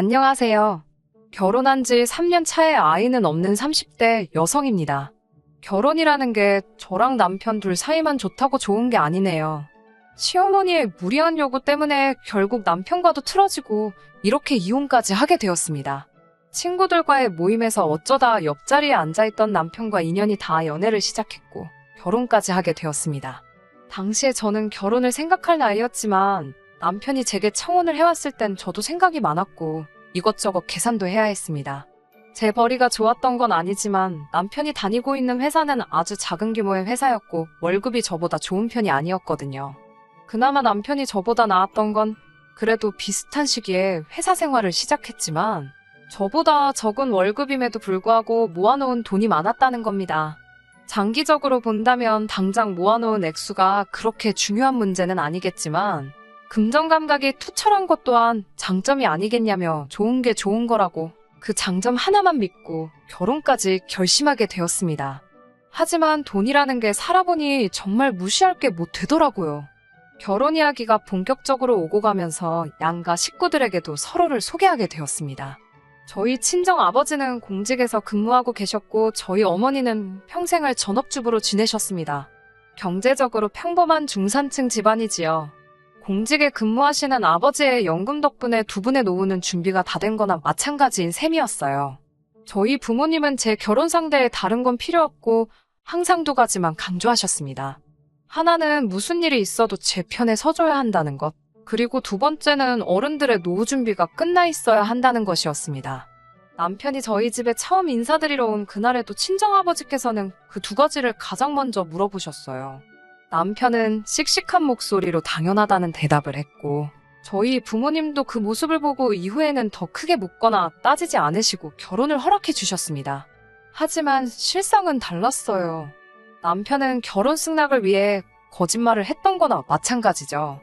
안녕하세요. 결혼한 지 3년 차에 아이는 없는 30대 여성입니다. 결혼이라는 게 저랑 남편 둘 사이만 좋다고 좋은 게 아니네요. 시어머니의 무리한 요구 때문에 결국 남편과도 틀어지고 이렇게 이혼까지 하게 되었습니다. 친구들과의 모임에서 어쩌다 옆자리에 앉아있던 남편과 인연이 닿아 연애를 시작했고 결혼까지 하게 되었습니다. 당시에 저는 결혼을 생각할 나이였지만 남편이 제게 청혼을 해왔을 땐 저도 생각이 많았고 이것저것 계산도 해야 했습니다. 제 벌이가 좋았던 건 아니지만 남편이 다니고 있는 회사는 아주 작은 규모의 회사였고 월급이 저보다 좋은 편이 아니었거든요. 그나마 남편이 저보다 나았던 건 그래도 비슷한 시기에 회사 생활을 시작했지만 저보다 적은 월급임에도 불구하고 모아놓은 돈이 많았다는 겁니다. 장기적으로 본다면 당장 모아놓은 액수가 그렇게 중요한 문제는 아니겠지만 금전 감각이 투철한 것 또한 장점이 아니겠냐며 좋은 게 좋은 거라고 그 장점 하나만 믿고 결혼까지 결심하게 되었습니다. 하지만 돈이라는 게 살아보니 정말 무시할 게 못 되더라고요. 결혼 이야기가 본격적으로 오고 가면서 양가 식구들에게도 서로를 소개하게 되었습니다. 저희 친정 아버지는 공직에서 근무하고 계셨고 저희 어머니는 평생을 전업주부로 지내셨습니다. 경제적으로 평범한 중산층 집안이지요. 공직에 근무하시는 아버지의 연금 덕분에 두 분의 노후는 준비가 다 된 거나 마찬가지인 셈이었어요. 저희 부모님은 제 결혼 상대에 다른 건 필요 없고 항상 두 가지만 강조하셨습니다. 하나는 무슨 일이 있어도 제 편에 서줘야 한다는 것, 그리고 두 번째는 어른들의 노후 준비가 끝나 있어야 한다는 것이었습니다. 남편이 저희 집에 처음 인사드리러 온 그날에도 친정아버지께서는 그 두 가지를 가장 먼저 물어보셨어요. 남편은 씩씩한 목소리로 당연하다는 대답을 했고 저희 부모님도 그 모습을 보고 이후에는 더 크게 묻거나 따지지 않으시고 결혼을 허락해 주셨습니다. 하지만 실상은 달랐어요. 남편은 결혼 승낙을 위해 거짓말을 했던 거나 마찬가지죠.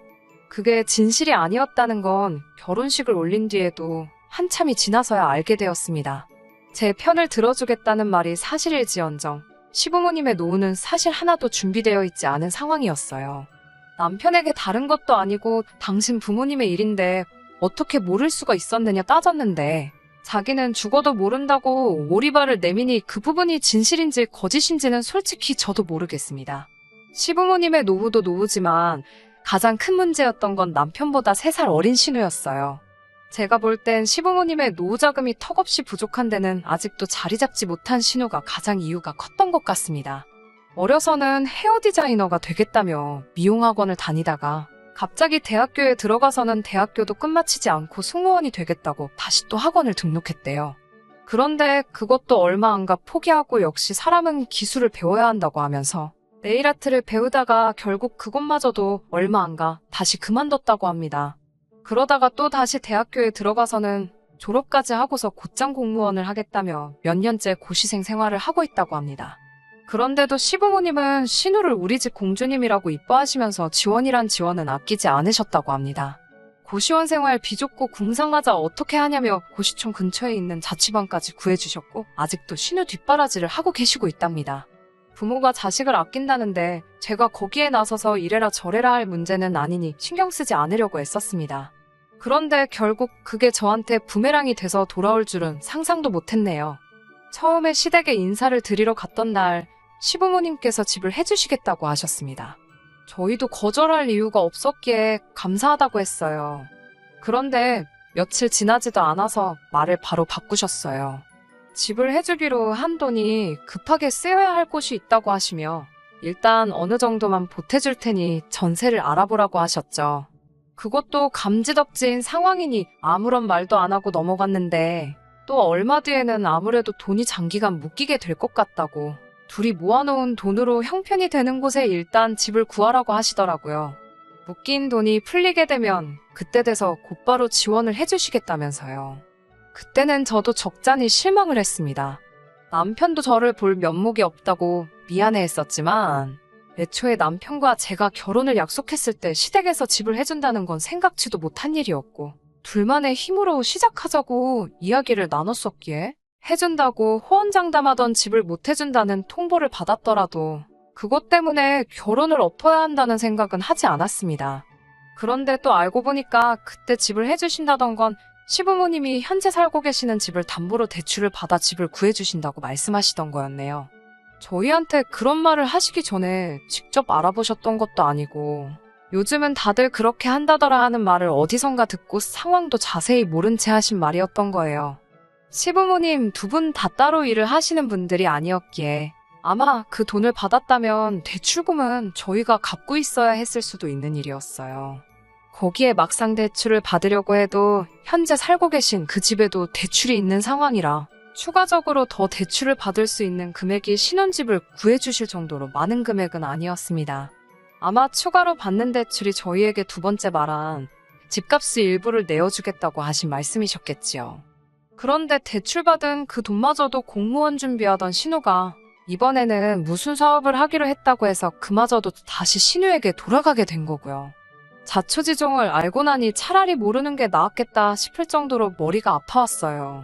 그게 진실이 아니었다는 건 결혼식을 올린 뒤에도 한참이 지나서야 알게 되었습니다. 제 편을 들어주겠다는 말이 사실일지언정 시부모님의 노후는 사실 하나도 준비되어 있지 않은 상황이었어요. 남편에게 다른 것도 아니고 당신 부모님의 일인데 어떻게 모를 수가 있었느냐 따졌는데 자기는 죽어도 모른다고 오리발을 내미니 그 부분이 진실인지 거짓인지는 솔직히 저도 모르겠습니다. 시부모님의 노후도 노후지만 가장 큰 문제였던 건 남편보다 3살 어린 신우였어요. 제가 볼 땐 시부모님의 노후 자금이 턱없이 부족한 데는 아직도 자리 잡지 못한 신우가 가장 이유가 컸던 것 같습니다. 어려서는 헤어 디자이너가 되겠다며 미용학원을 다니다가 갑자기 대학교에 들어가서는 대학교도 끝마치지 않고 승무원이 되겠다고 다시 또 학원을 등록했대요. 그런데 그것도 얼마 안 가 포기하고 역시 사람은 기술을 배워야 한다고 하면서 네일아트를 배우다가 결국 그것마저도 얼마 안 가 다시 그만뒀다고 합니다. 그러다가 또 다시 대학교에 들어가서는 졸업까지 하고서 곧장 공무원을 하겠다며 몇 년째 고시생 생활을 하고 있다고 합니다. 그런데도 시부모님은 신우를 우리 집 공주님이라고 이뻐하시면서 지원이란 지원은 아끼지 않으셨다고 합니다. 고시원 생활 비좁고 궁상하자 어떻게 하냐며 고시촌 근처에 있는 자취방까지 구해주셨고 아직도 신우 뒷바라지를 하고 계시고 있답니다. 부모가 자식을 아낀다는데 제가 거기에 나서서 이래라 저래라 할 문제는 아니니 신경 쓰지 않으려고 애썼습니다. 그런데 결국 그게 저한테 부메랑이 돼서 돌아올 줄은 상상도 못했네요. 처음에 시댁에 인사를 드리러 갔던 날 시부모님께서 집을 해주시겠다고 하셨습니다. 저희도 거절할 이유가 없었기에 감사하다고 했어요. 그런데 며칠 지나지도 않아서 말을 바로 바꾸셨어요. 집을 해주기로 한 돈이 급하게 쓰여야 할 곳이 있다고 하시며 일단 어느 정도만 보태줄 테니 전세를 알아보라고 하셨죠. 그것도 감지덕지인 상황이니 아무런 말도 안 하고 넘어갔는데 또 얼마 뒤에는 아무래도 돈이 장기간 묶이게 될 것 같다고 둘이 모아놓은 돈으로 형편이 되는 곳에 일단 집을 구하라고 하시더라고요. 묶인 돈이 풀리게 되면 그때 돼서 곧바로 지원을 해주시겠다면서요. 그때는 저도 적잖이 실망을 했습니다. 남편도 저를 볼 면목이 없다고 미안해했었지만 애초에 남편과 제가 결혼을 약속했을 때 시댁에서 집을 해준다는 건 생각지도 못한 일이었고 둘만의 힘으로 시작하자고 이야기를 나눴었기에 해준다고 호언장담하던 집을 못 해준다는 통보를 받았더라도 그것 때문에 결혼을 엎어야 한다는 생각은 하지 않았습니다. 그런데 또 알고 보니까 그때 집을 해주신다던 건 시부모님이 현재 살고 계시는 집을 담보로 대출을 받아 집을 구해주신다고 말씀하시던 거였네요. 저희한테 그런 말을 하시기 전에 직접 알아보셨던 것도 아니고 요즘은 다들 그렇게 한다더라 하는 말을 어디선가 듣고 상황도 자세히 모른 채 하신 말이었던 거예요. 시부모님 두 분 다 따로 일을 하시는 분들이 아니었기에 아마 그 돈을 받았다면 대출금은 저희가 갚고 있어야 했을 수도 있는 일이었어요. 거기에 막상 대출을 받으려고 해도 현재 살고 계신 그 집에도 대출이 있는 상황이라 추가적으로 더 대출을 받을 수 있는 금액이 신혼집을 구해주실 정도로 많은 금액은 아니었습니다. 아마 추가로 받는 대출이 저희에게 두 번째 말한 집값의 일부를 내어주겠다고 하신 말씀이셨겠지요. 그런데 대출받은 그 돈마저도 공무원 준비하던 신우가 이번에는 무슨 사업을 하기로 했다고 해서 그마저도 다시 신우에게 돌아가게 된 거고요. 자초지종을 알고 나니 차라리 모르는 게 나았겠다 싶을 정도로 머리가 아파왔어요.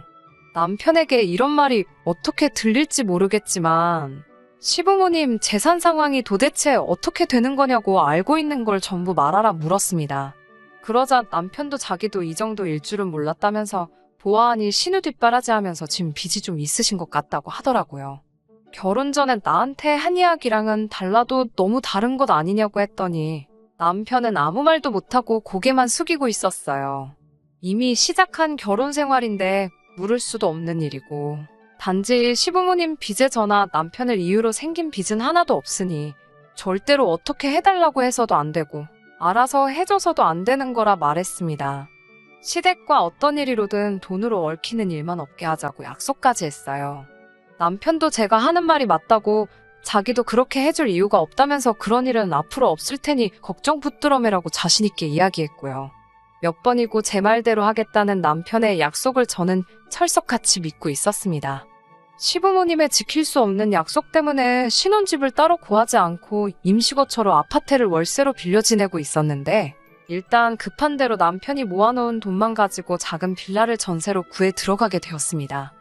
남편에게 이런 말이 어떻게 들릴지 모르겠지만 시부모님 재산 상황이 도대체 어떻게 되는 거냐고 알고 있는 걸 전부 말하라 물었습니다. 그러자 남편도 자기도 이 정도일 줄은 몰랐다면서 보아하니 신우 뒷바라지하면서 지금 빚이 좀 있으신 것 같다고 하더라고요. 결혼 전에 나한테 한 이야기랑은 달라도 너무 다른 것 아니냐고 했더니 남편은 아무 말도 못하고 고개만 숙이고 있었어요. 이미 시작한 결혼 생활인데 물을 수도 없는 일이고 단지 시부모님 빚에 전화 남편을 이유로 생긴 빚은 하나도 없으니 절대로 어떻게 해달라고 해서도 안 되고 알아서 해줘서도 안 되는 거라 말했습니다. 시댁과 어떤 일이로든 돈으로 얽히는 일만 없게 하자고 약속까지 했어요. 남편도 제가 하는 말이 맞다고 자기도 그렇게 해줄 이유가 없다면서 그런 일은 앞으로 없을 테니 걱정 붙들어매라고 자신있게 이야기했고요. 몇 번이고 제 말대로 하겠다는 남편의 약속을 저는 철석같이 믿고 있었습니다. 시부모님의 지킬 수 없는 약속 때문에 신혼집을 따로 구하지 않고 임시거처로 아파트를 월세로 빌려 지내고 있었는데 일단 급한 대로 남편이 모아놓은 돈만 가지고 작은 빌라를 전세로 구해 들어가게 되었습니다.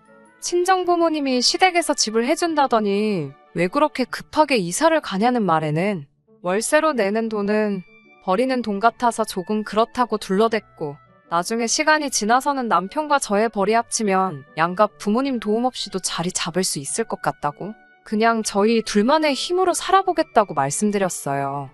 친정부모님이 시댁에서 집을 해준다더니 왜 그렇게 급하게 이사를 가냐는 말에는 월세로 내는 돈은 버리는 돈 같아서 조금 그렇다고 둘러댔고 나중에 시간이 지나서는 남편과 저의 벌이 합치면 양가 부모님 도움 없이도 자리 잡을 수 있을 것 같다고 그냥 저희 둘만의 힘으로 살아보겠다고 말씀드렸어요.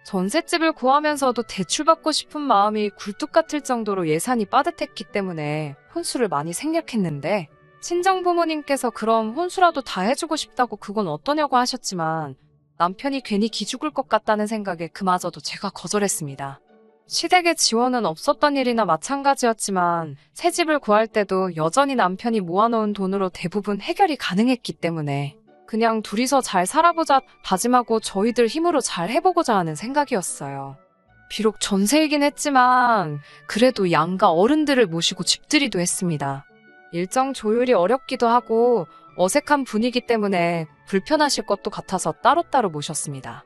전셋집을 구하면서도 대출받고 싶은 마음이 굴뚝 같을 정도로 예산이 빠듯했기 때문에 혼수를 많이 생략했는데 친정부모님께서 그럼 혼수라도 다 해주고 싶다고 그건 어떠냐고 하셨지만 남편이 괜히 기죽을 것 같다는 생각에 그마저도 제가 거절했습니다. 시댁의 지원은 없었던 일이나 마찬가지였지만 새 집을 구할 때도 여전히 남편이 모아놓은 돈으로 대부분 해결이 가능했기 때문에 그냥 둘이서 잘 살아보자 다짐하고 저희들 힘으로 잘 해보고자 하는 생각이었어요. 비록 전세이긴 했지만 그래도 양가 어른들을 모시고 집들이도 했습니다. 일정 조율이 어렵기도 하고 어색한 분위기 때문에 불편하실 것도 같아서 따로따로 모셨습니다.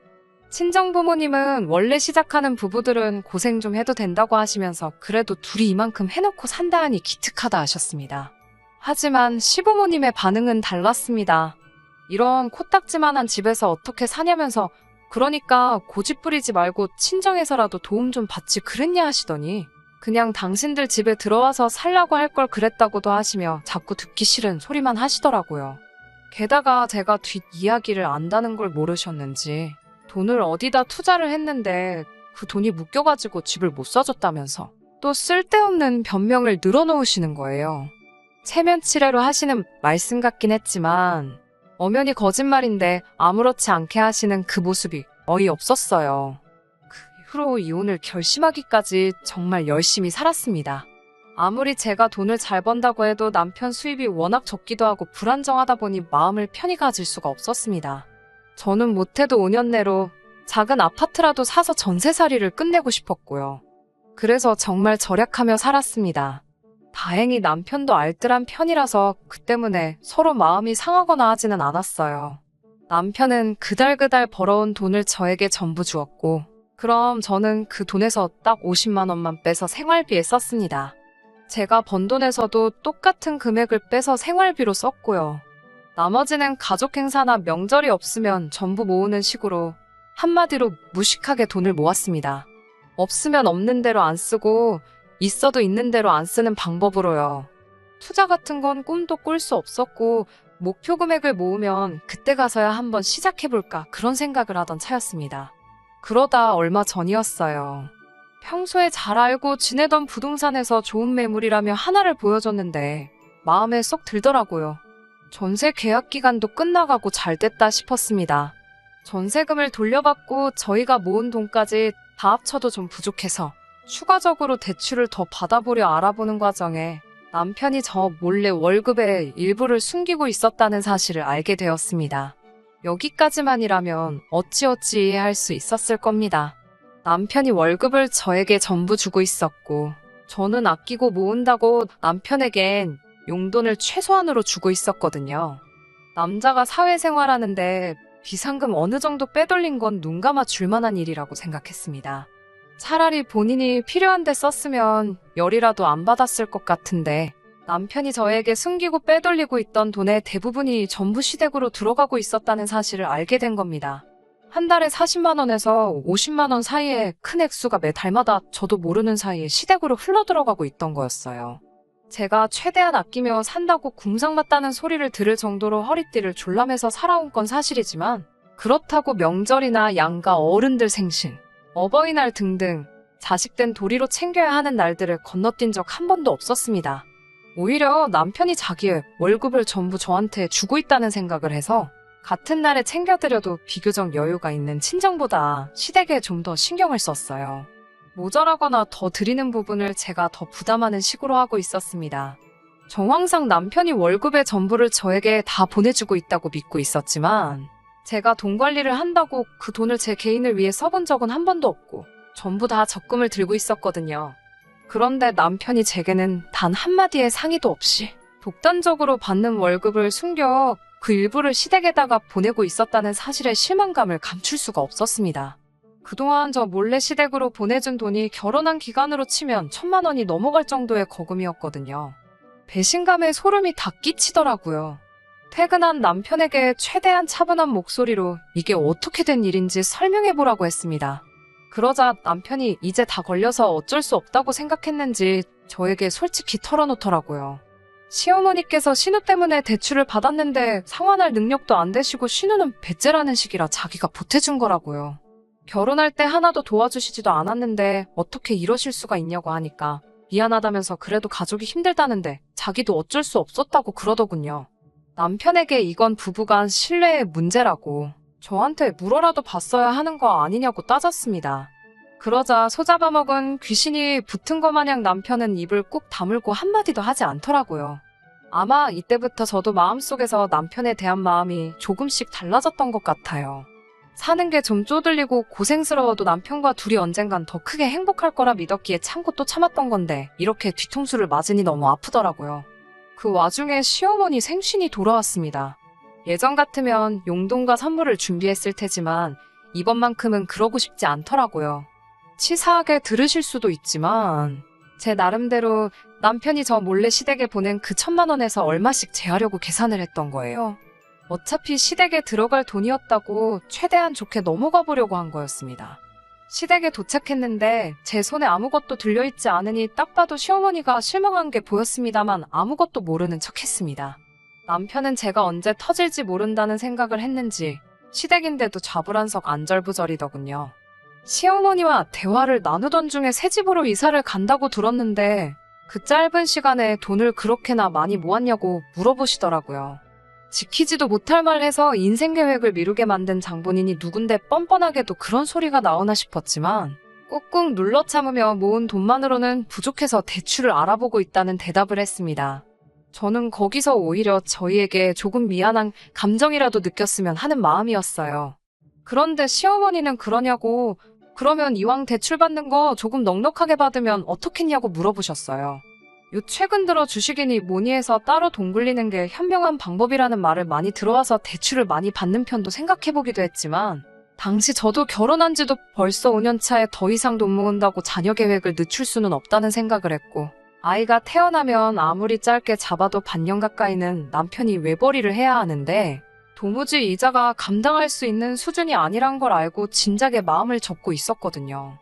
친정부모님은 원래 시작하는 부부들은 고생 좀 해도 된다고 하시면서 그래도 둘이 이만큼 해놓고 산다 하니 기특하다 하셨습니다. 하지만 시부모님의 반응은 달랐습니다. 이런 코딱지만한 집에서 어떻게 사냐면서 그러니까 고집 부리지 말고 친정에서라도 도움 좀 받지 그랬냐 하시더니 그냥 당신들 집에 들어와서 살라고 할 걸 그랬다고도 하시며 자꾸 듣기 싫은 소리만 하시더라고요. 게다가 제가 뒷이야기를 안다는 걸 모르셨는지 돈을 어디다 투자를 했는데 그 돈이 묶여가지고 집을 못 사줬다면서 또 쓸데없는 변명을 늘어놓으시는 거예요. 체면치레로 하시는 말씀 같긴 했지만 엄연히 거짓말인데 아무렇지 않게 하시는 그 모습이 어이없었어요. 그 이후로 이혼을 결심하기까지 정말 열심히 살았습니다. 아무리 제가 돈을 잘 번다고 해도 남편 수입이 워낙 적기도 하고 불안정하다 보니 마음을 편히 가질 수가 없었습니다. 저는 못해도 5년 내로 작은 아파트라도 사서 전세살이를 끝내고 싶었고요. 그래서 정말 절약하며 살았습니다. 다행히 남편도 알뜰한 편이라서 그 때문에 서로 마음이 상하거나 하지는 않았어요. 남편은 그달그달 벌어온 돈을 저에게 전부 주었고 그럼 저는 그 돈에서 딱 50만 원만 빼서 생활비에 썼습니다. 제가 번 돈에서도 똑같은 금액을 빼서 생활비로 썼고요. 나머지는 가족 행사나 명절이 없으면 전부 모으는 식으로 한마디로 무식하게 돈을 모았습니다. 없으면 없는 대로 안 쓰고 있어도 있는 대로 안 쓰는 방법으로요. 투자 같은 건 꿈도 꿀 수 없었고 목표 금액을 모으면 그때 가서야 한번 시작해볼까 그런 생각을 하던 차였습니다. 그러다 얼마 전이었어요. 평소에 잘 알고 지내던 부동산에서 좋은 매물이라며 하나를 보여줬는데 마음에 쏙 들더라고요. 전세 계약 기간도 끝나가고 잘 됐다 싶었습니다. 전세금을 돌려받고 저희가 모은 돈까지 다 합쳐도 좀 부족해서 추가적으로 대출을 더 받아보려 알아보는 과정에 남편이 저 몰래 월급의 일부를 숨기고 있었다는 사실을 알게 되었습니다. 여기까지만이라면 어찌어찌 이해할 수 있었을 겁니다. 남편이 월급을 저에게 전부 주고 있었고 저는 아끼고 모은다고 남편에겐 용돈을 최소한으로 주고 있었거든요. 남자가 사회생활하는데 비상금 어느 정도 빼돌린 건 눈 감아 줄 만한 일이라고 생각했습니다. 차라리 본인이 필요한데 썼으면 열이라도 안 받았을 것 같은데 남편이 저에게 숨기고 빼돌리고 있던 돈의 대부분이 전부 시댁으로 들어가고 있었다는 사실을 알게 된 겁니다. 한 달에 40만 원에서 50만 원 사이에 큰 액수가 매 달마다 저도 모르는 사이에 시댁으로 흘러들어가고 있던 거였어요. 제가 최대한 아끼며 산다고 궁상맞다는 소리를 들을 정도로 허리띠를 졸라매서 살아온 건 사실이지만 그렇다고 명절이나 양가 어른들 생신, 어버이날 등등 자식된 도리로 챙겨야 하는 날들을 건너뛴 적 한 번도 없었습니다. 오히려 남편이 자기의 월급을 전부 저한테 주고 있다는 생각을 해서 같은 날에 챙겨드려도 비교적 여유가 있는 친정보다 시댁에 좀 더 신경을 썼어요. 모자라거나 더 드리는 부분을 제가 더 부담하는 식으로 하고 있었습니다. 정황상 남편이 월급의 전부를 저에게 다 보내주고 있다고 믿고 있었지만 제가 돈 관리를 한다고 그 돈을 제 개인을 위해 써본 적은 한 번도 없고 전부 다 적금을 들고 있었거든요. 그런데 남편이 제게는 단 한마디의 상의도 없이 독단적으로 받는 월급을 숨겨 그 일부를 시댁에다가 보내고 있었다는 사실에 실망감을 감출 수가 없었습니다. 그동안 저 몰래 시댁으로 보내준 돈이 결혼한 기간으로 치면 1,000만 원이 넘어갈 정도의 거금이었거든요. 배신감에 소름이 다 끼치더라고요. 퇴근한 남편에게 최대한 차분한 목소리로 이게 어떻게 된 일인지 설명해보라고 했습니다. 그러자 남편이 이제 다 걸려서 어쩔 수 없다고 생각했는지 저에게 솔직히 털어놓더라고요. 시어머니께서 신우 때문에 대출을 받았는데 상환할 능력도 안 되시고 신우는 배째라는 식이라 자기가 보태준 거라고요. 결혼할 때 하나도 도와주시지도 않았는데 어떻게 이러실 수가 있냐고 하니까 미안하다면서 그래도 가족이 힘들다는데 자기도 어쩔 수 없었다고 그러더군요. 남편에게 이건 부부간 신뢰의 문제라고 저한테 물어라도 봤어야 하는 거 아니냐고 따졌습니다. 그러자 소잡아먹은 귀신이 붙은 것 마냥 남편은 입을 꾹 다물고 한마디도 하지 않더라고요. 아마 이때부터 저도 마음속에서 남편에 대한 마음이 조금씩 달라졌던 것 같아요. 사는 게 좀 쪼들리고 고생스러워도 남편과 둘이 언젠간 더 크게 행복할 거라 믿었기에 참고 또 참았던 건데 이렇게 뒤통수를 맞으니 너무 아프더라고요. 그 와중에 시어머니 생신이 돌아왔습니다. 예전 같으면 용돈과 선물을 준비했을 테지만 이번만큼은 그러고 싶지 않더라고요. 치사하게 들으실 수도 있지만 제 나름대로 남편이 저 몰래 시댁에 보낸 그 1,000만 원에서 얼마씩 제하려고 계산을 했던 거예요. 어차피 시댁에 들어갈 돈이었다고 최대한 좋게 넘어가 보려고 한 거였습니다. 시댁에 도착했는데 제 손에 아무것도 들려있지 않으니 딱 봐도 시어머니가 실망한 게 보였습니다만 아무것도 모르는 척 했습니다. 남편은 제가 언제 터질지 모른다는 생각을 했는지 시댁인데도 좌불안석 안절부절이더군요. 시어머니와 대화를 나누던 중에 새 집으로 이사를 간다고 들었는데 그 짧은 시간에 돈을 그렇게나 많이 모았냐고 물어보시더라고요. 지키지도 못할 말 해서 인생 계획을 미루게 만든 장본인이 누군데 뻔뻔하게도 그런 소리가 나오나 싶었지만 꾹꾹 눌러 참으며 모은 돈만으로는 부족해서 대출을 알아보고 있다는 대답을 했습니다. 저는 거기서 오히려 저희에게 조금 미안한 감정이라도 느꼈으면 하는 마음이었어요. 그런데 시어머니는 그러냐고 그러면 이왕 대출 받는 거 조금 넉넉하게 받으면 어떻겠냐고 물어보셨어요. 요 최근 들어 주식이니 뭐니 해서 따로 돈 굴리는 게 현명한 방법이라는 말을 많이 들어와서 대출을 많이 받는 편도 생각해보기도 했지만 당시 저도 결혼한 지도 벌써 5년 차에 더 이상 돈 모은다고 자녀 계획을 늦출 수는 없다는 생각을 했고 아이가 태어나면 아무리 짧게 잡아도 반년 가까이는 남편이 외벌이를 해야 하는데 도무지 이자가 감당할 수 있는 수준이 아니란 걸 알고 진작에 마음을 접고 있었거든요.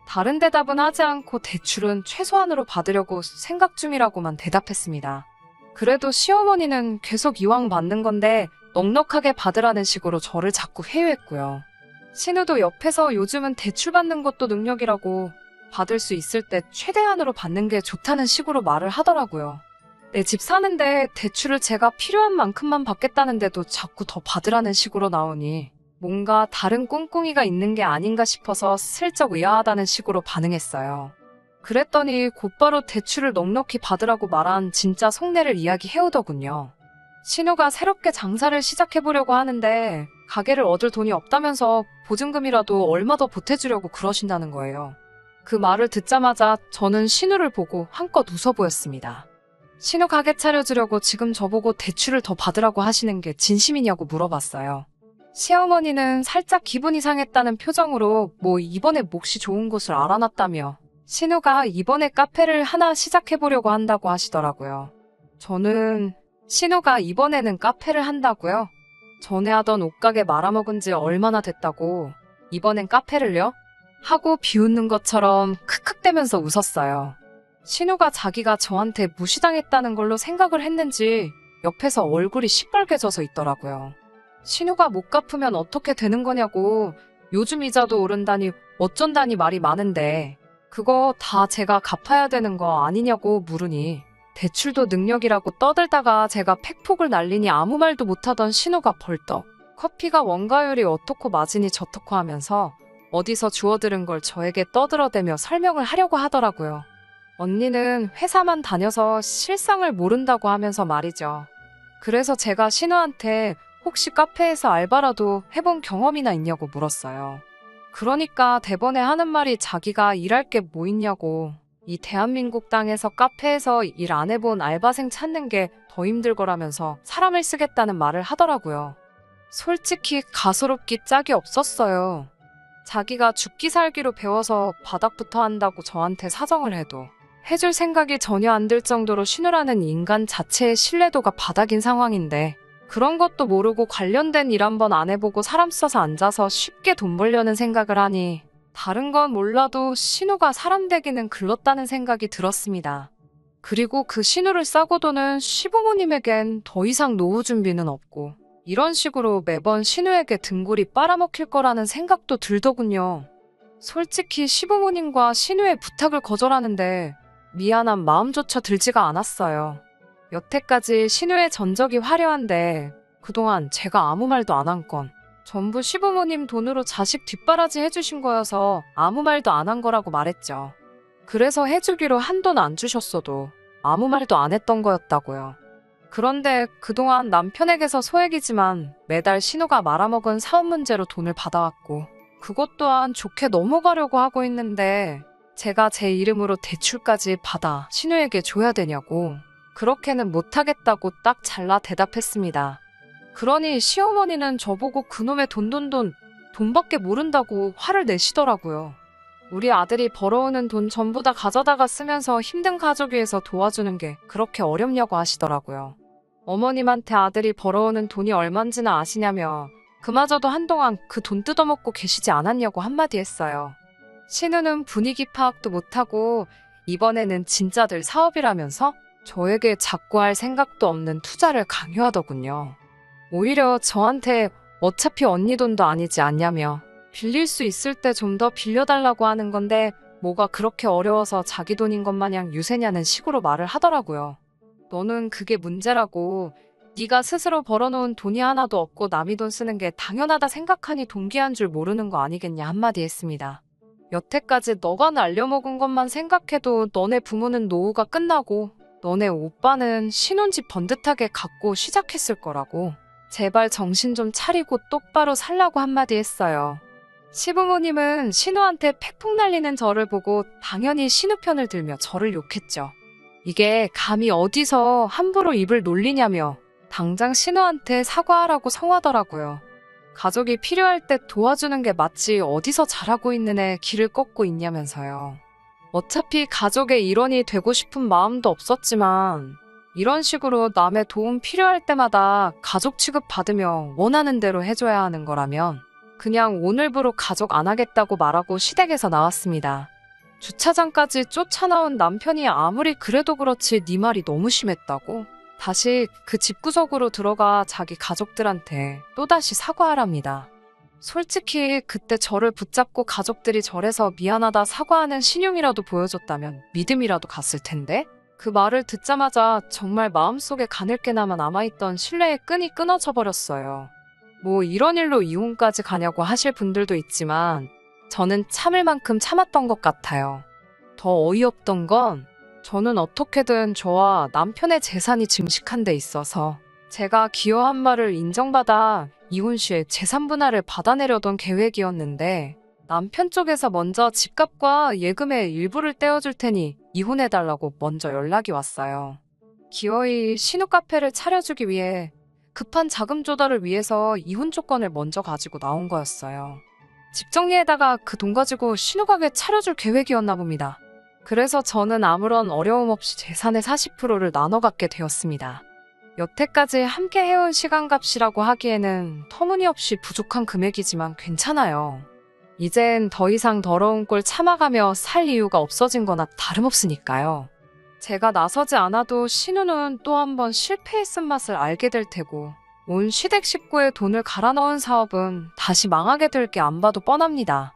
다른 대답은 하지 않고 대출은 최소한으로 받으려고 생각 중이라고만 대답했습니다. 그래도 시어머니는 계속 이왕 받는 건데 넉넉하게 받으라는 식으로 저를 자꾸 회유했고요. 신우도 옆에서 요즘은 대출 받는 것도 능력이라고 받을 수 있을 때 최대한으로 받는 게 좋다는 식으로 말을 하더라고요. 내 집 사는데 대출을 제가 필요한 만큼만 받겠다는데도 자꾸 더 받으라는 식으로 나오니 뭔가 다른 꿍꿍이가 있는 게 아닌가 싶어서 슬쩍 의아하다는 식으로 반응했어요. 그랬더니 곧바로 대출을 넉넉히 받으라고 말한 진짜 속내를 이야기해오더군요. 신우가 새롭게 장사를 시작해보려고 하는데 가게를 얻을 돈이 없다면서 보증금이라도 얼마 더 보태주려고 그러신다는 거예요. 그 말을 듣자마자 저는 신우를 보고 한껏 웃어 보였습니다. 신우 가게 차려주려고 지금 저보고 대출을 더 받으라고 하시는 게 진심이냐고 물어봤어요. 시어머니는 살짝 기분이 상했다는 표정으로 뭐 이번에 몫이 좋은 곳을 알아놨다며 신우가 이번에 카페를 하나 시작해보려고 한다고 하시더라고요. 저는 신우가 이번에는 카페를 한다고요? 전에 하던 옷가게 말아먹은 지 얼마나 됐다고 이번엔 카페를요? 하고 비웃는 것처럼 크크대면서 웃었어요. 신우가 자기가 저한테 무시당했다는 걸로 생각을 했는지 옆에서 얼굴이 시뻘개져서 있더라고요. 신우가 못 갚으면 어떻게 되는 거냐고 요즘 이자도 오른다니 어쩐다니 말이 많은데 그거 다 제가 갚아야 되는 거 아니냐고 물으니 대출도 능력이라고 떠들다가 제가 팩폭을 날리니 아무 말도 못하던 신우가 벌떡 커피가 원가율이 어떻고 마진이 저떻고 하면서 어디서 주워들은 걸 저에게 떠들어대며 설명을 하려고 하더라고요. 언니는 회사만 다녀서 실상을 모른다고 하면서 말이죠. 그래서 제가 신우한테 혹시 카페에서 알바라도 해본 경험이나 있냐고 물었어요. 그러니까 대번에 하는 말이 자기가 일할 게 뭐 있냐고 이 대한민국 땅에서 카페에서 일 안 해본 알바생 찾는 게 더 힘들 거라면서 사람을 쓰겠다는 말을 하더라고요. 솔직히 가소롭기 짝이 없었어요. 자기가 죽기 살기로 배워서 바닥부터 한다고 저한테 사정을 해도 해줄 생각이 전혀 안 들 정도로 신우라는 인간 자체의 신뢰도가 바닥인 상황인데 그런 것도 모르고 관련된 일 한번 안 해보고 사람 써서 앉아서 쉽게 돈 벌려는 생각을 하니 다른 건 몰라도 신우가 사람 되기는 글렀다는 생각이 들었습니다. 그리고 그 신우를 싸고 도는 시부모님에겐 더 이상 노후 준비는 없고 이런 식으로 매번 신우에게 등골이 빨아먹힐 거라는 생각도 들더군요. 솔직히 시부모님과 신우의 부탁을 거절하는데 미안한 마음조차 들지가 않았어요. 여태까지 신우의 전적이 화려한데 그동안 제가 아무 말도 안 한 건 전부 시부모님 돈으로 자식 뒷바라지 해주신 거여서 아무 말도 안 한 거라고 말했죠. 그래서 해주기로 한돈 안 주셨어도 아무 말도 안 했던 거였다고요. 그런데 그동안 남편에게서 소액이지만 매달 신우가 말아먹은 사업 문제로 돈을 받아왔고 그것 또한 좋게 넘어가려고 하고 있는데 제가 제 이름으로 대출까지 받아 신우에게 줘야 되냐고 그렇게는 못하겠다고 딱 잘라 대답했습니다. 그러니 시어머니는 저보고 그놈의 돈밖에 모른다고 화를 내시더라고요. 우리 아들이 벌어오는 돈 전부 다 가져다가 쓰면서 힘든 가족 위해서 도와주는 게 그렇게 어렵냐고 하시더라고요. 어머님한테 아들이 벌어오는 돈이 얼만지나 아시냐며 그마저도 한동안 그 돈 뜯어먹고 계시지 않았냐고 한마디 했어요. 신우는 분위기 파악도 못하고 이번에는 진짜들 사업이라면서 저에게 자꾸 할 생각도 없는 투자를 강요하더군요. 오히려 저한테 어차피 언니 돈도 아니지 않냐며 빌릴 수 있을 때 좀 더 빌려달라고 하는 건데 뭐가 그렇게 어려워서 자기 돈인 것 마냥 유세냐는 식으로 말을 하더라고요. 너는 그게 문제라고 네가 스스로 벌어놓은 돈이 하나도 없고 남이 돈 쓰는 게 당연하다 생각하니 동기한 줄 모르는 거 아니겠냐 한마디 했습니다. 여태까지 너가 날려먹은 것만 생각해도 너네 부모는 노후가 끝나고 너네 오빠는 신혼집 번듯하게 갖고 시작했을 거라고 제발 정신 좀 차리고 똑바로 살라고 한마디 했어요. 시부모님은 신우한테 팩폭 날리는 저를 보고 당연히 신우 편을 들며 저를 욕했죠. 이게 감히 어디서 함부로 입을 놀리냐며 당장 신우한테 사과하라고 성하더라고요. 가족이 필요할 때 도와주는 게 마치 어디서 잘하고 있는 애 길을 꺾고 있냐면서요. 어차피 가족의 일원이 되고 싶은 마음도 없었지만 이런 식으로 남의 도움 필요할 때마다 가족 취급받으며 원하는 대로 해줘야 하는 거라면 그냥 오늘부로 가족 안 하겠다고 말하고 시댁에서 나왔습니다. 주차장까지 쫓아나온 남편이 아무리 그래도 그렇지 네 말이 너무 심했다고 다시 그 집구석으로 들어가 자기 가족들한테 또다시 사과하랍니다. 솔직히 그때 저를 붙잡고 가족들이 절에서 미안하다 사과하는 신용이라도 보여줬다면 믿음이라도 갔을 텐데 그 말을 듣자마자 정말 마음속에 가늘게나마 남아있던 신뢰의 끈이 끊어져 버렸어요. 뭐 이런 일로 이혼까지 가냐고 하실 분들도 있지만 저는 참을 만큼 참았던 것 같아요. 더 어이없던 건 저는 어떻게든 저와 남편의 재산이 증식한 데 있어서 제가 기여한 바를 인정받아 이혼 시에 재산 분할을 받아내려던 계획이었는데 남편 쪽에서 먼저 집값과 예금의 일부를 떼어줄 테니 이혼해달라고 먼저 연락이 왔어요. 기어이 신우 카페를 차려주기 위해 급한 자금 조달을 위해서 이혼 조건을 먼저 가지고 나온 거였어요. 집 정리에다가 그 돈 가지고 신우 가게 차려줄 계획이었나 봅니다. 그래서 저는 아무런 어려움 없이 재산의 40%를 나눠 갖게 되었습니다. 여태까지 함께 해온 시간값이라고 하기에는 터무니없이 부족한 금액이지만 괜찮아요. 이젠 더 이상 더러운 꼴 참아가며 살 이유가 없어진 거나 다름없으니까요. 제가 나서지 않아도 신우는 또 한 번 실패의 쓴맛을 알게 될 테고 온 시댁 식구의 돈을 갈아 넣은 사업은 다시 망하게 될 게 안 봐도 뻔합니다.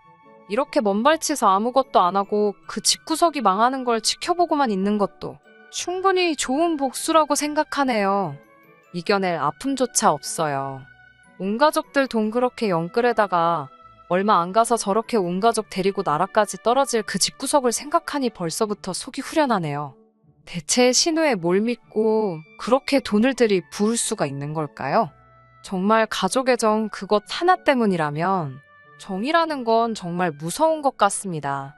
이렇게 먼발치서 아무것도 안 하고 그 집구석이 망하는 걸 지켜보고만 있는 것도 충분히 좋은 복수라고 생각하네요. 이겨낼 아픔조차 없어요. 온 가족들 돈 그렇게 영끌에다가 얼마 안 가서 저렇게 온 가족 데리고 나라까지 떨어질 그 집구석을 생각하니 벌써부터 속이 후련하네요. 대체 신우에 뭘 믿고 그렇게 돈을 들이 부을 수가 있는 걸까요? 정말 가족의 정 그것 하나 때문이라면 정이라는 건 정말 무서운 것 같습니다.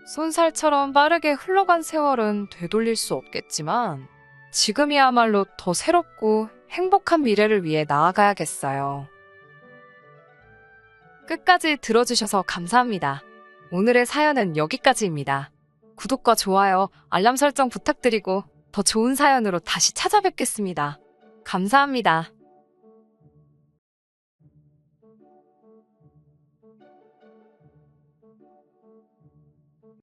손살처럼 빠르게 흘러간 세월은 되돌릴 수 없겠지만 지금이야말로 더 새롭고 행복한 미래를 위해 나아가야겠어요. 끝까지 들어주셔서 감사합니다. 오늘의 사연은 여기까지입니다. 구독과 좋아요, 알람 설정 부탁드리고 더 좋은 사연으로 다시 찾아뵙겠습니다. 감사합니다.